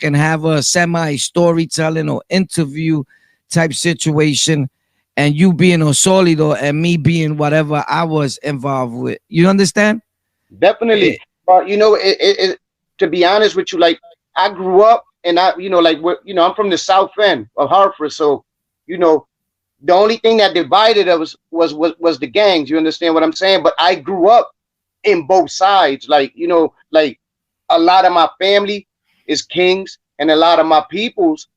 and have a semi storytelling or interview type situation, and you being a solido and me being whatever I was involved with. You understand? Definitely. But you know, to be honest with you, like I grew up and I'm from the south end of Hartford, so you know, the only thing that divided us was the gangs. You understand what I'm saying? But I grew up in both sides. Like, you know, like a lot of my family is Kings and a lot of my peoples,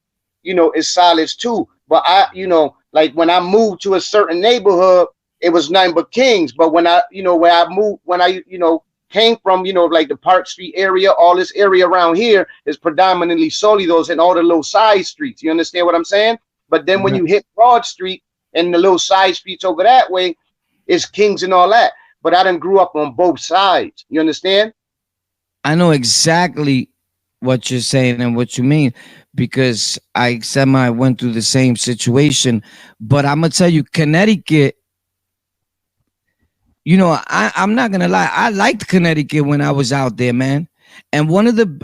you know, is Solids too. But I, you know, like when I moved to a certain neighborhood, it was nothing but Kings. But when I, you know, where I moved, when I, you know, came from, you know, like the Park Street area, all this area around here is predominantly Solidos and all the little side streets. You understand what I'm saying? But then when you hit Broad Street and the little side streets over that way, it's Kings and all that. But I done grew up on both sides. You understand? I know exactly what you're saying and what you mean, because I semi went through the same situation. But I'm gonna tell you, Connecticut, you know, I'm not gonna lie, I liked Connecticut when I was out there, man. And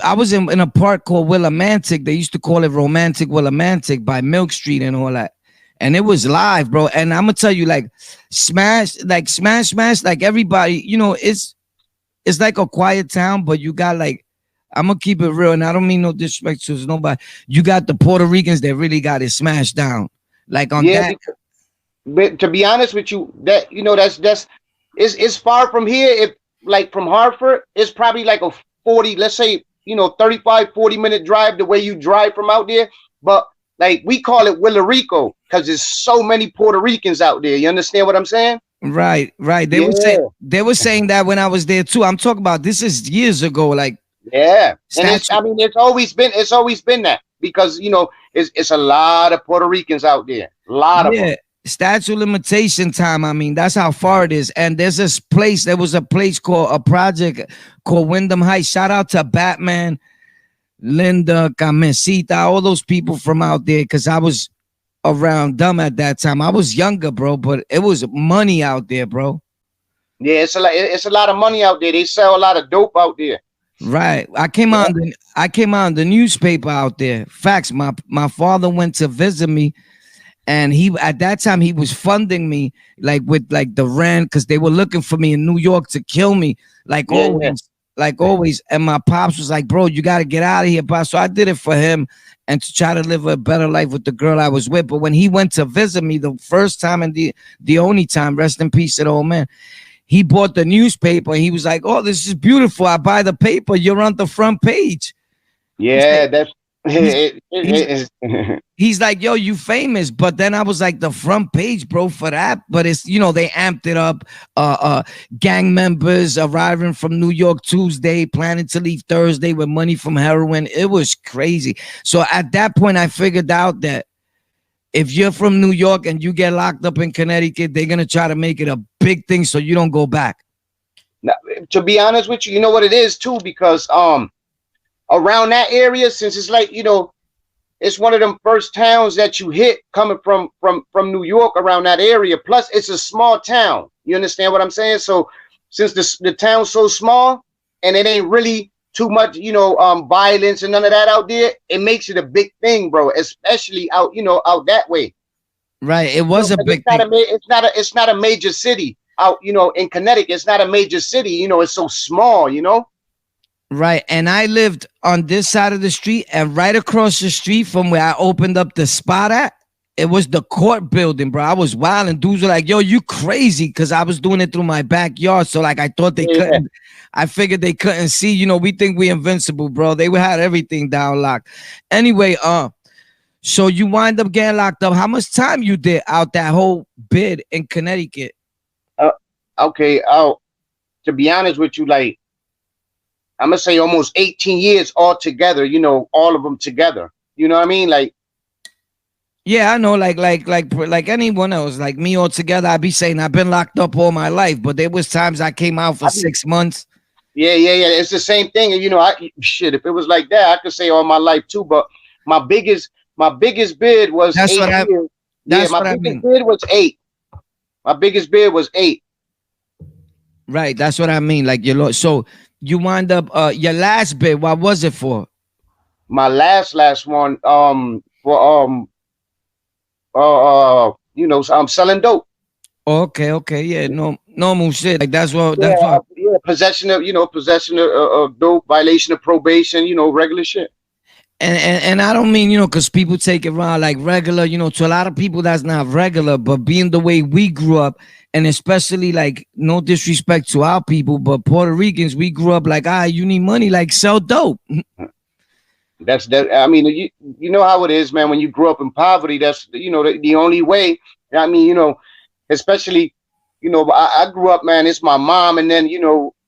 I was in a park called Willimantic. They used to call it Romantic Willimantic by Milk Street and all that. And it was live, bro. And I'm gonna tell you, like, smash, like everybody, you know, it's like a quiet town, but you got like, I'm gonna keep it real, and I don't mean no disrespect to nobody. You got the Puerto Ricans that really got it smashed down, like on Yeah, that. but to be honest with you, that you know, that's it's far from here. If like from Hartford, it's probably like a 40, let's say, you know, 35, 40-minute drive the way you drive from out there. But like we call it Willarico because there's so many Puerto Ricans out there. You understand what I'm saying? Right. Yeah, They were saying that when I was there too. I'm talking about this is years ago, like yeah. And statue. I mean, it's always been that because you know it's a lot of Puerto Ricans out there, a lot of them. Yeah, statute limitation time. I mean, that's how far it is. And there's this place. There was a place called a project called Wyndham Heights. Shout out to Batman, Linda, Camisita, all those people from out there, because I was around them at that time. I was younger, bro, but it was money out there, bro. Yeah, it's a lot of money out there. They sell a lot of dope out there. Right. Yeah, I came on the newspaper out there. Facts. My father went to visit me, and he at that time he was funding me like with like the rent, because they were looking for me in New York to kill me, like yeah, yeah. always, like always. And my pops was like, bro, you got to get out of here, pops. So I did it for him and to try to live a better life with the girl I was with. But when he went to visit me the first time and the only time, rest in peace, that old man, he bought the newspaper. And he was like, oh, this is beautiful. I buy the paper. You're on the front page. He's Yeah, like, that's he's it he's is. he's like, yo, you famous. But then I was like, the front page, bro, for that. But it's, you know, they amped it up. Gang members arriving from New York Tuesday, planning to leave Thursday with money from heroin. It was crazy. So at that point, I figured out that if you're from New York and you get locked up in Connecticut, they're gonna try to make it a big thing so you don't go back. Now, to be honest with you, you know what it is too, because around that area, since it's like, you know, it's one of them first towns that you hit coming from New York around that area. Plus, it's a small town. You understand what I'm saying? So since the town's so small and it ain't really too much, you know, violence and none of that out there, it makes it a big thing, bro. Especially out, you know, out that way. Right. It You know, was a 'cause big thing. it's not a major city out, you know, in Connecticut. It's not a major city. You know, it's so small. You know. Right. And I lived on this side of the street, and right across the street from where I opened up the spot at, it was the court building, bro. I was wild, and dudes were like, yo, you crazy, because I was doing it through my backyard. So like I thought they Yeah. couldn't, I figured they couldn't see. You know, we think we invincible, bro. They had everything down locked. Anyway, so you wind up getting locked up. How much time you did out that whole bid in Connecticut? Uh, okay. To be honest with you, like I'm gonna say almost 18 years altogether. You know, all of them together. You know what I mean? Like, Yeah, I know, like anyone else, like me altogether, I'd be saying I've been locked up all my life, but there was times I came out for I mean, 6 months. yeah, yeah, yeah. It's the same thing. And you know, shit. If it was like that, I could say all my life too. But my biggest, my biggest bid was That's eight what I years. Yeah, that's my what I biggest mean. bid was 8. My biggest bid was 8. Right, that's what I mean. Like so you wind up your last bid, what was it for? my last one, for I'm selling dope. Okay, yeah, no, normal shit. Like that's what Yeah, that's what. yeah, possession of dope, violation of probation, regular shit. And I don't mean, because people take it wrong like regular, to a lot of people that's not regular, but being the way we grew up, and especially like no disrespect to our people, but Puerto Ricans, we grew up like, you need money, like sell dope. That's that. I mean, you know how it is, man. When you grow up in poverty, that's the only way. I mean, especially, I grew up, man. It's my mom, and then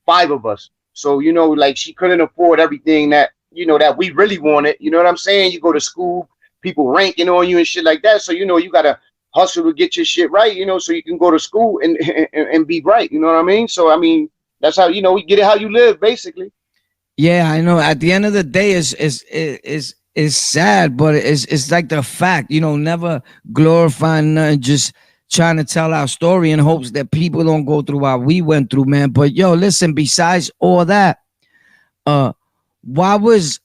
five of us. So like she couldn't afford everything that that we really wanted. You know what I'm saying? You go to school, people ranking on you and shit like that. So you gotta hustle to get your shit right. So you can go to school and be bright. You know what I mean? So I mean, that's how we get it how you live, basically. Yeah, I know. At the end of the day, it's sad, but it's like the fact, never glorifying nothing, just trying to tell our story in hopes that people don't go through what we went through, man. But yo, listen, besides all that, what was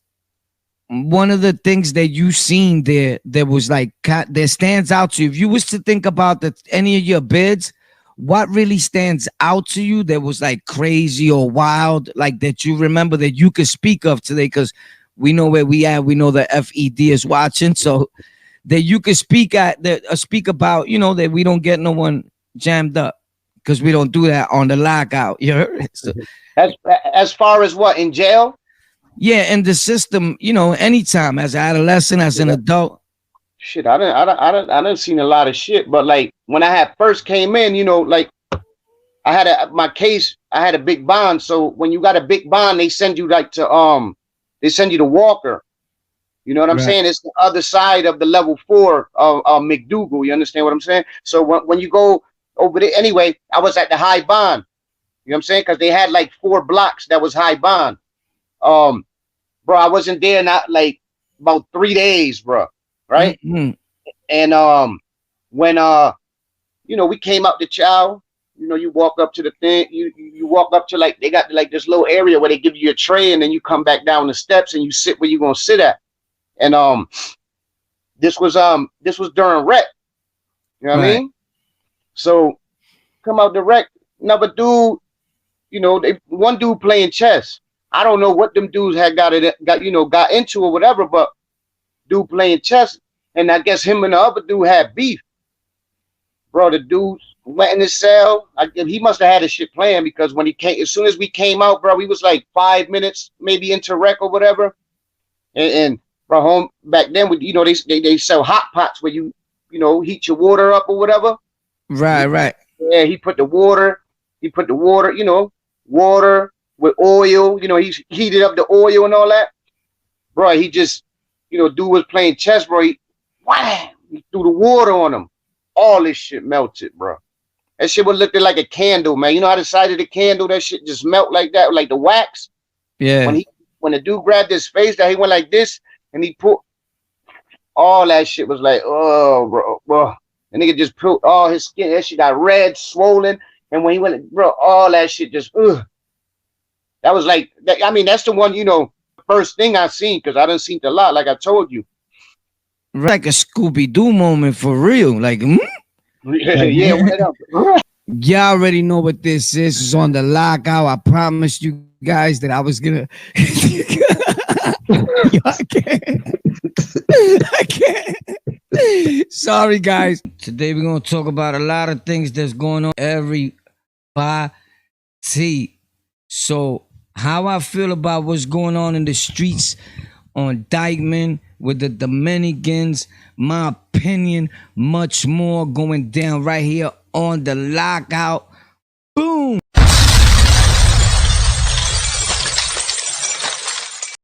one of the things that you seen there that was like that stands out to you? If you was to think about any of your bids, what really stands out to you that was like crazy or wild, like that you remember that you could speak of today? Because we know where we at. We know the FED is watching, so that you could speak about, that we don't get no one jammed up, because we don't do that on the lockout. You heard? So, as far as what, in jail? yeah, in the system, anytime as an adolescent, as an adult. Shit, I done seen a lot of shit, but like when I had first came in, like I had my case, I had a big bond. So when you got a big bond, they send you like they send you to Walker. You know what I'm saying? It's the other side of the level 4 of McDougal. You understand what I'm saying? So when you go over there, anyway, I was at the high bond. You know what I'm saying? Because they had like 4 blocks that was high bond. Bro, I wasn't there not like about 3 days, bro. Right. Mm-hmm. And when we came out the chow, you walk up to the thing, you walk up to like they got like this little area where they give you a tray, and then you come back down the steps and you sit where you're gonna sit at. And this was during rec. You know what I mean? So come out the rec, another dude, one dude playing chess. I don't know what them dudes had got into or whatever, but dude playing chess, and I guess him and the other dude had beef. Bro, the dude went in his cell. He must have had his shit playing, because when he came, as soon as we came out, bro, we was like 5 minutes maybe into rec or whatever. And bro, home back then, they sell hot pots where you heat your water up or whatever. Right. Yeah, he put the water, water with oil. He heated up the oil and all that. Bro, he just dude was playing chess, bro. He threw the water on him. All this shit melted, bro. That shit was looking like a candle, man. You know how the side of the candle, that shit just melt like that, like the wax? Yeah. When the dude grabbed his face, that he went like this, and he put all that shit was like, oh, bro. The nigga just put all his skin. That shit got red, swollen. And when he went, bro, all that shit just, That was like, I mean, that's the one, first thing I seen, because I done seen a lot, like I told you. Like a Scooby-Doo moment for real. Like, yeah. Y'all already know what this is. It's on the lockout. I promised you guys that I was gonna. Yo, I can't. Sorry, guys. Today we're gonna talk about a lot of things that's going on. Everybody. So, how I feel about what's going on in the streets on Dykeman with the Dominicans, my opinion, much more going down right here on the lockout. Boom.